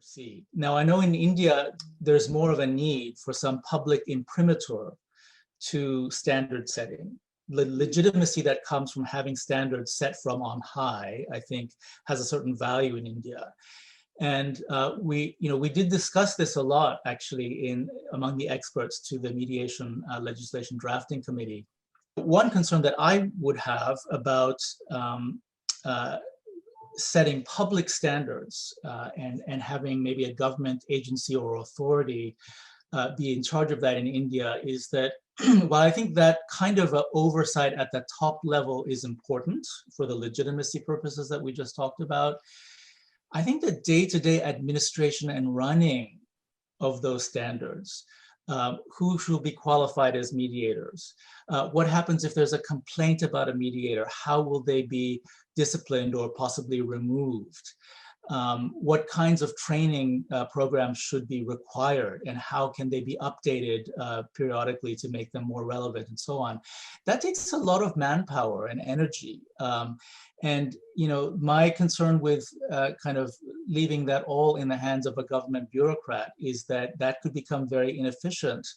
see. Now, I know in India, there's more of a need for some public imprimatur to standard setting. The legitimacy that comes from having standards set from on high, I think, has a certain value in India. And we did discuss this a lot, actually, among the experts to the mediation legislation drafting committee. One concern that I would have about setting public standards and having maybe a government agency or authority be in charge of that in India is that while I think that kind of oversight at the top level is important for the legitimacy purposes that we just talked about, I think the day-to-day administration and running of those standards, who should be qualified as mediators? What happens if there's a complaint about a mediator? How will they be disciplined or possibly removed? What kinds of training programs should be required, and how can they be updated periodically to make them more relevant, and so on? That takes a lot of manpower and energy. And my concern with kind of leaving that all in the hands of a government bureaucrat is that that could become very inefficient.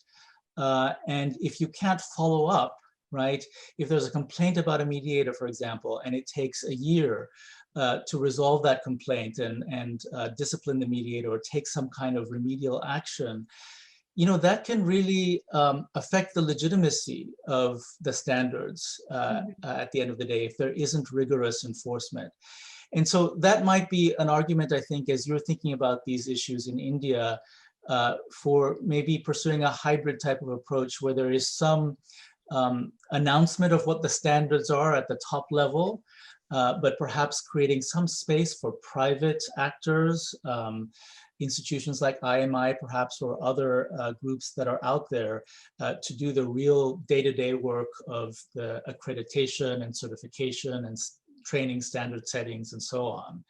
And if you can't follow up, right? If there's a complaint about a mediator, for example, and it takes a year to resolve that complaint and discipline the mediator or take some kind of remedial action, that can really affect the legitimacy of the standards at the end of the day if there isn't rigorous enforcement. And so that might be an argument, I think, as you're thinking about these issues in India, for maybe pursuing a hybrid type of approach where there is some announcement of what the standards are at the top level, but perhaps creating some space for private actors, institutions like IMI perhaps, or other groups that are out there to do the real day-to-day work of the accreditation and certification and training standard settings and so on.